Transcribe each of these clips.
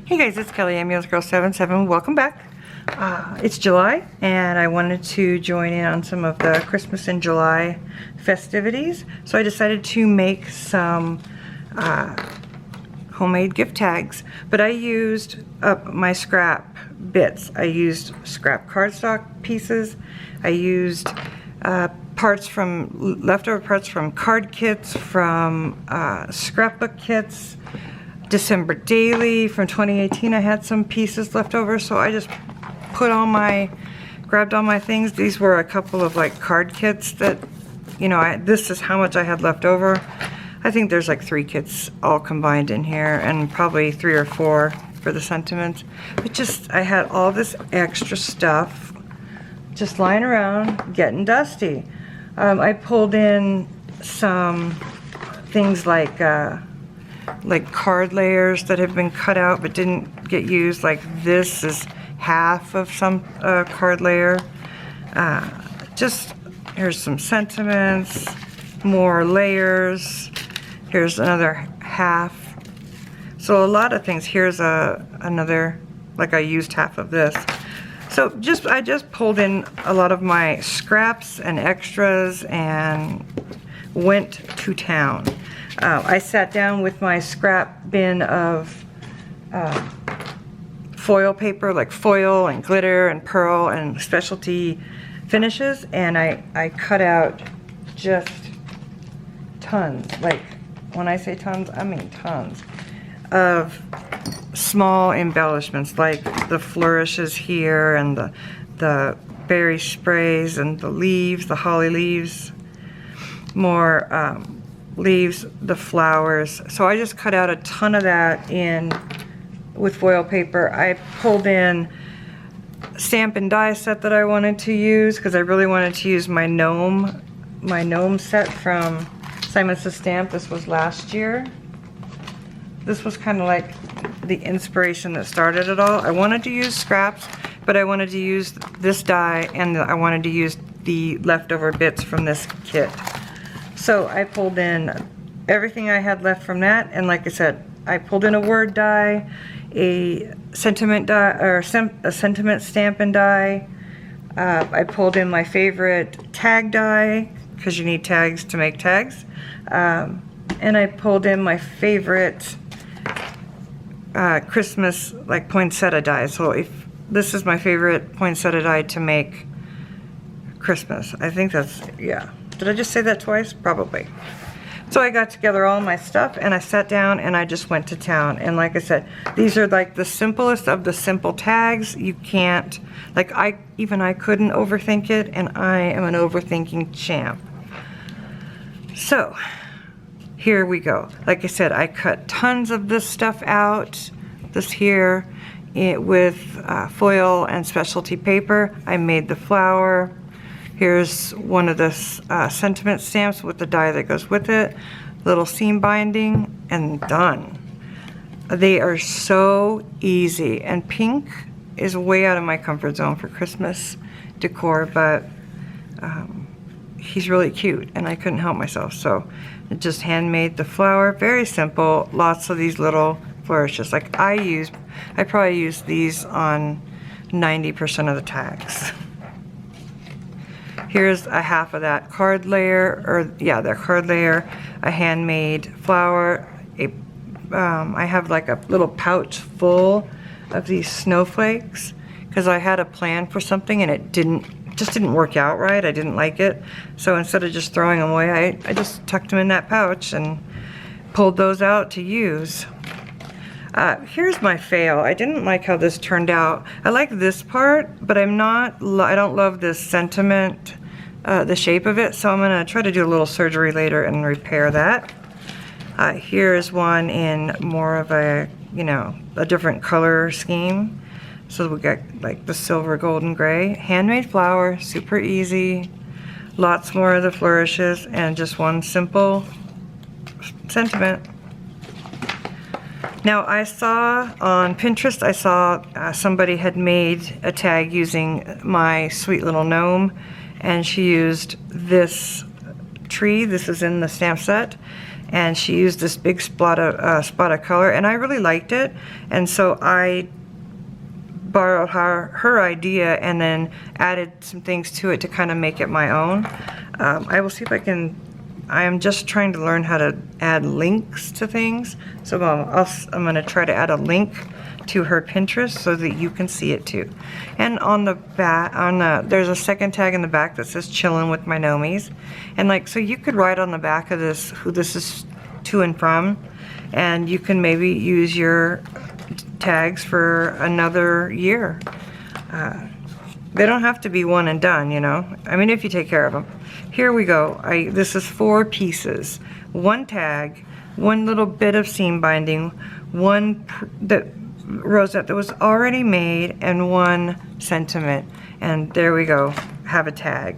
Hey guys, it's Kelly, Girl77. Welcome back. It's July, and I wanted to join in on some of the Christmas in July festivities. So I decided to make some homemade gift tags. But I used up my scrap bits. I used scrap cardstock pieces. I used leftover parts from card kits, from scrapbook kits. December Daily from 2018, I had some pieces left over, so I just grabbed all my things. These were a couple of like card kits that, you know, this is how much I had left over. I think there's like 3 kits all combined in here, and probably 3 or 4 for the sentiments. But I had all this extra stuff just lying around, getting dusty. I pulled in some things like card layers that have been cut out but didn't get used. Like this is half of some card layer. Here's some sentiments, more layers. Here's another half. So a lot of things. Here's another, like I used half of this. So I just pulled in a lot of my scraps and extras and went to town. I sat down with my scrap bin of foil paper, like foil and glitter and pearl and specialty finishes, and I cut out just tons. Like when I say tons, I mean tons of small embellishments, like the flourishes here and the berry sprays and the leaves, the holly leaves, more leaves, the flowers. So I just cut out a ton of that with foil paper. I pulled in stamp and die set that I wanted to use because I really wanted to use my gnome set from Simon Says Stamp. This was last year. This was kind of like the inspiration that started it all. I wanted to use scraps, but I wanted to use this die, and I wanted to use the leftover bits from this kit. So I pulled in everything I had left from that, and like I said, I pulled in a word die, a sentiment die, or a sentiment stamp and die. I pulled in my favorite tag die, because you need tags to make tags. And I pulled in my favorite Christmas like poinsettia die. So if this is my favorite poinsettia die to make Christmas. I think that's, yeah. Did I just say that twice? Probably. So I got together all my stuff and I sat down and I just went to town. And like I said, these are like the simplest of the simple tags. You can't, like I couldn't overthink it, and I am an overthinking champ. So here we go. Like I said, I cut tons of this stuff out, this here, with foil and specialty paper. I made the flower. Here's one of the sentiment stamps with the die that goes with it. Little seam binding, and done. They are so easy, and pink is way out of my comfort zone for Christmas decor, but he's really cute and I couldn't help myself. So I just handmade the flower. Very simple. Lots of these little flourishes. Like I probably use these on 90% of the tags. Here's a half of that card layer, the card layer, a handmade flower. I have like a little pouch full of these snowflakes because I had a plan for something and it just didn't work out right. I didn't like it. So instead of just throwing them away, I just tucked them in that pouch and pulled those out to use. Here's my fail. I didn't like how this turned out. I like this part, but I don't love this sentiment, the shape of it, so I'm gonna try to do a little surgery later and repair that. Here's one in more of a, a different color scheme. So we got like the silver, golden, gray. Handmade flower, super easy. Lots more of the flourishes, and just one simple sentiment. Now I saw on Pinterest, somebody had made a tag using my sweet little gnome, and she used this tree. This is in the stamp set, and she used this big spot of color, and I really liked it, and so I borrowed her idea and then added some things to it to kind of make it my own. I will see if I can. I am just trying to learn how to add links to things, so I'm going to try to add a link to her Pinterest so that you can see it too. And on the back, there's a second tag in the back that says "Chillin' with my Nomies," and like, so you could write on the back of this who this is to and from, and you can maybe use your tags for another year. They don't have to be one and done, you know. I mean, if you take care of them. Here we go. This is 4 pieces. 1 tag, 1 little bit of seam binding, 1 rosette that was already made, and 1 sentiment. And there we go. Have a tag.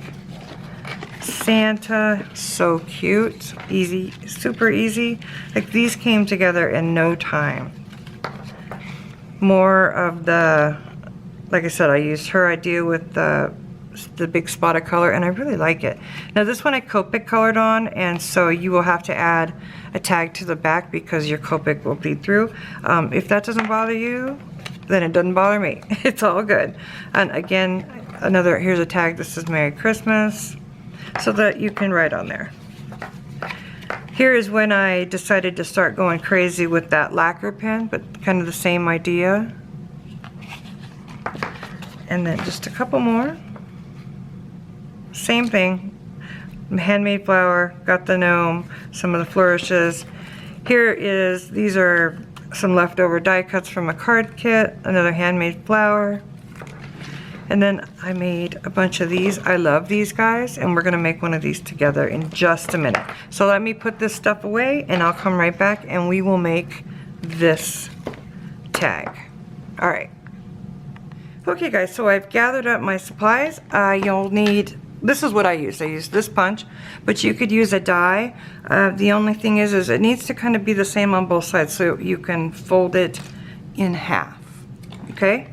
Santa, so cute. Easy, super easy. Like, these came together in no time. More of the, like I said, I used her idea with the big spot of color, and I really like it. Now this one I Copic colored on, and so you will have to add a tag to the back because your Copic will bleed through. If that doesn't bother you, then it doesn't bother me. It's all good. And again, here's a tag that says Merry Christmas, so that you can write on there. Here is when I decided to start going crazy with that lacquer pen, but kind of the same idea. And then just a couple more. Same thing. Handmade flower, got the gnome, some of the flourishes. These are some leftover die cuts from a card kit, another handmade flower. And then I made a bunch of these. I love these guys, and we're gonna make one of these together in just a minute. So let me put this stuff away, and I'll come right back, and we will make this tag. All right. Okay guys, so I've gathered up my supplies. You'll need, this is what I used. I used this punch, but you could use a die. The only thing is it needs to kind of be the same on both sides, so you can fold it in half, okay?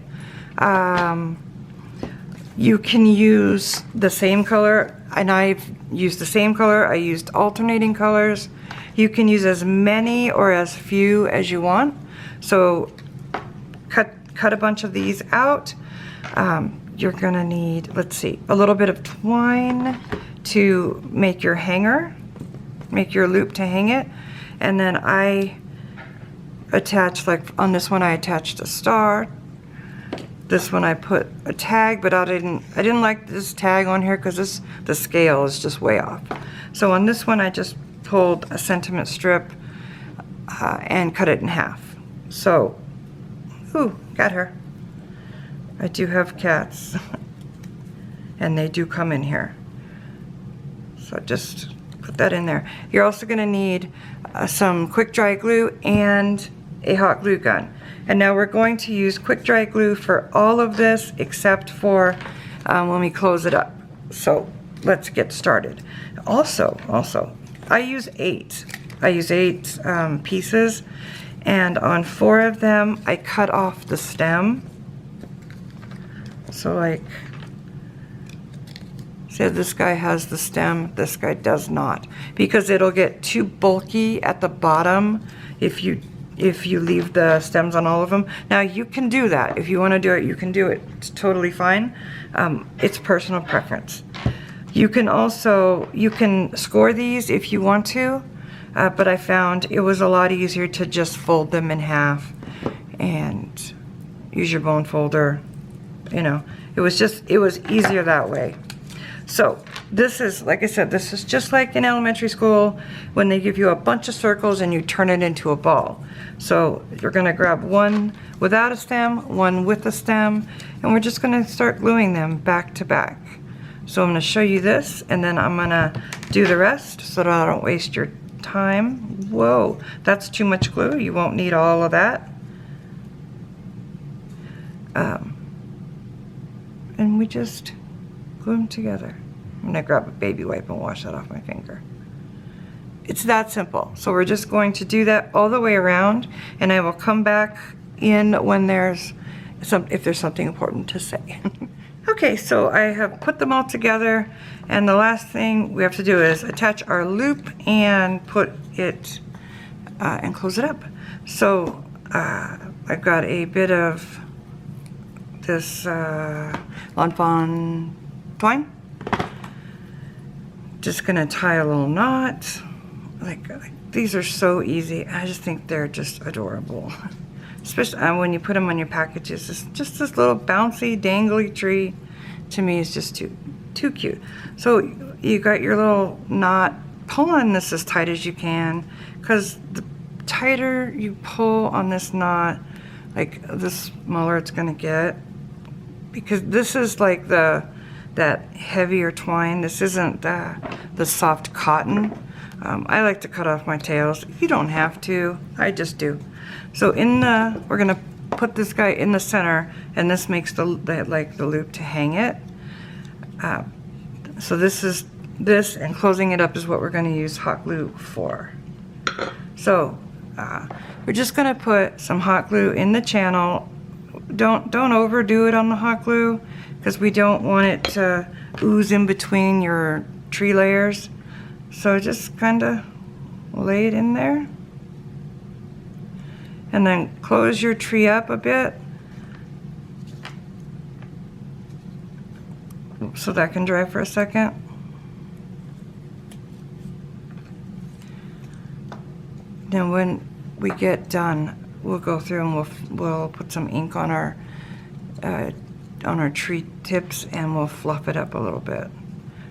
You can use the same color, and I've used the same color. I used alternating colors. You can use as many or as few as you want. So cut a bunch of these out. You're gonna need, let's see, a little bit of twine to make your hanger, make your loop to hang it. And then I attached, like on this one I attached a star. This one I put a tag, but I didn't like this tag on here because the scale is just way off. So on this one I just pulled a sentiment strip and cut it in half. So, ooh, got her. I do have cats, and they do come in here. So just put that in there. You're also gonna need some quick dry glue and a hot glue gun. And now we're going to use quick dry glue for all of this except for when we close it up. So let's get started. Also, I use 8. I use 8 pieces, and on 4 of them I cut off the stem. So like, say this guy has the stem, this guy does not, because it'll get too bulky at the bottom if you leave the stems on all of them. Now you can do that. If you want to do it, you can do it. It's totally fine. It's personal preference. You can score these if you want to, but I found it was a lot easier to just fold them in half and use your bone folder. You know, it was easier that way. So this is, like I said, this is just like in elementary school when they give you a bunch of circles and you turn it into a ball. So you're gonna grab one without a stem, one with a stem, and we're just gonna start gluing them back to back. So I'm gonna show you this, and then I'm gonna do the rest so that I don't waste your time. Whoa, that's too much glue. You won't need all of that. And we just glue them together. I'm gonna grab a baby wipe and wash that off my finger. It's that simple. So we're just going to do that all the way around, and I will come back in when if there's something important to say. Okay, so I have put them all together, and the last thing we have to do is attach our loop and put it and close it up. So I've got a bit of this Lawn Fawn twine. Just gonna tie a little knot. Like these are so easy. I just think they're just adorable. Especially when you put them on your packages. It's just this little bouncy, dangly tree. To me, is just too cute. So you got your little knot. Pull on this as tight as you can, because the tighter you pull on this knot, like the smaller it's gonna get. Because this is like that heavier twine. This isn't the soft cotton. I like to cut off my tails. You don't have to. I just do. So we're gonna put this guy in the center, and this makes the loop to hang it. So this and closing it up is what we're gonna use hot glue for. So we're just gonna put some hot glue in the channel. Don't overdo it on the hot glue, because we don't want it to ooze in between your tree layers. So just kind of lay it in there. And then close your tree up a bit so that can dry for a second. Then when we get done, we'll go through and we'll put some ink on our tree tips, and we'll fluff it up a little bit.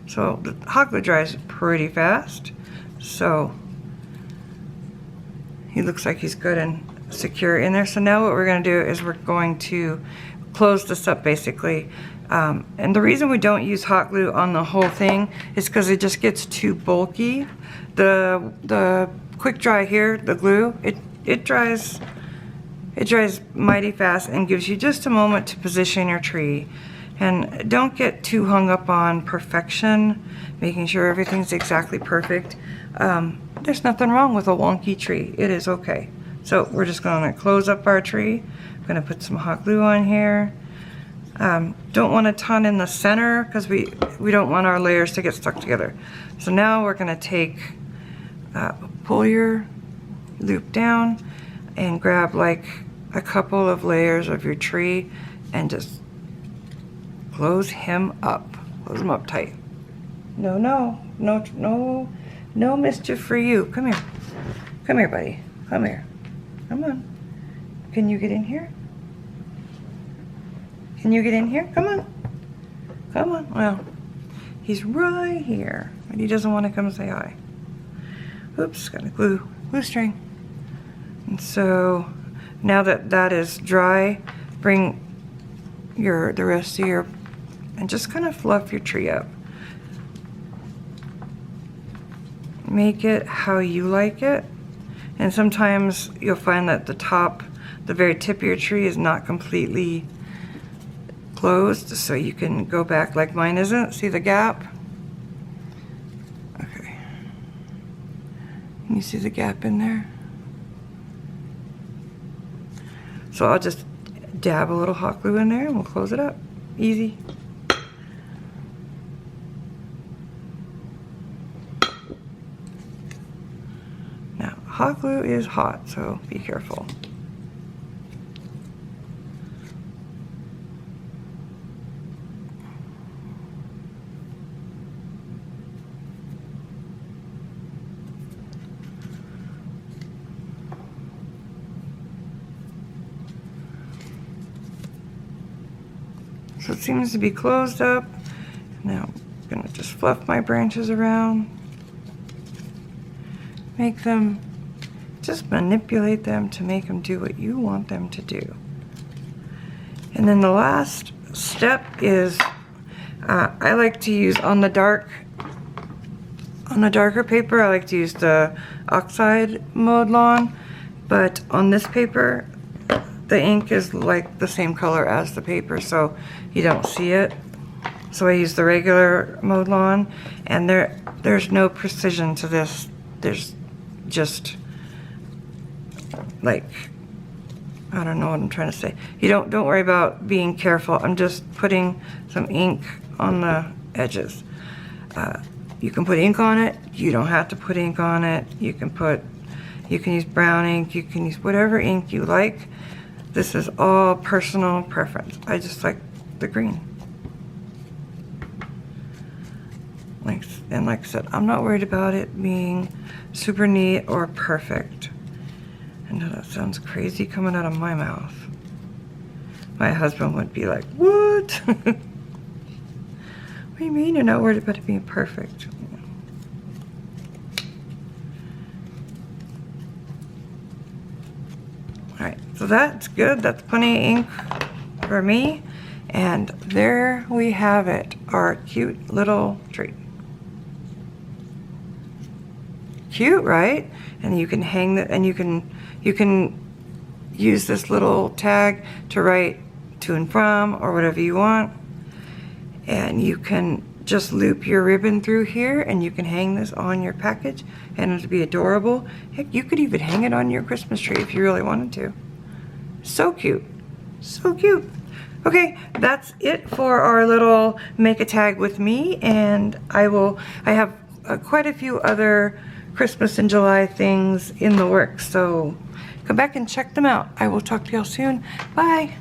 So the hot glue dries pretty fast. So he looks like he's good and secure in there. So now what we're going to do is we're going to close this up basically. And the reason we don't use hot glue on the whole thing is because it just gets too bulky. The quick dry here, the glue, it dries mighty fast and gives you just a moment to position your tree. And don't get too hung up on perfection, making sure everything's exactly perfect. There's nothing wrong with a wonky tree. It is okay. So we're just going to close up our tree. I'm going to put some hot glue on here. Don't want a ton in the center, because we don't want our layers to get stuck together. So now we're going to pull your loop down and grab like a couple of layers of your tree and just close him up. Close him up tight. No mischief for you. Come here. Come here, buddy. Come here. Come on. Can you get in here? Can you get in here? Come on. Come on. Well, he's right here, but he doesn't want to come say hi. Oops, got a glue string. And so now that is dry, bring the rest of your, and just kind of fluff your tree up. Make it how you like it. And sometimes you'll find that the very tip of your tree is not completely closed, so you can go back like mine isn't. See the gap? Okay. Can you see the gap in there? So I'll just dab a little hot glue in there and we'll close it up. Easy. Now, hot glue is hot, so be careful. So it seems to be closed up. Now I'm gonna just fluff my branches around. Make them, just manipulate them to make them do what you want them to do. And then the last step is, I like to use on the darker paper, I like to use the oxide mode lawn, but on this paper, the ink is like the same color as the paper, so you don't see it. So I use the regular mode lawn, and there's no precision to this. There's just like I don't know what I'm trying to say. You don't worry about being careful. I'm just putting some ink on the edges. You can put ink on it. You don't have to put ink on it. You can use brown ink. You can use whatever ink you like. This is all personal preference. I just like the green. And like I said, I'm not worried about it being super neat or perfect. I know that sounds crazy coming out of my mouth. My husband would be like, what? What do you mean you're not worried about it being perfect? Alright, so that's good. That's plenty of ink for me. And there we have it, our cute little tree. Cute, right? And you can hang that, and you can use this little tag to write to and from or whatever you want. And you can just loop your ribbon through here, and you can hang this on your package, and it'll be adorable. Heck, you could even hang it on your Christmas tree if you really wanted to. So cute. So cute. Okay, that's it for our little make a tag with me, and I have quite a few other Christmas and July things in the works, so come back and check them out. I will talk to y'all soon. Bye.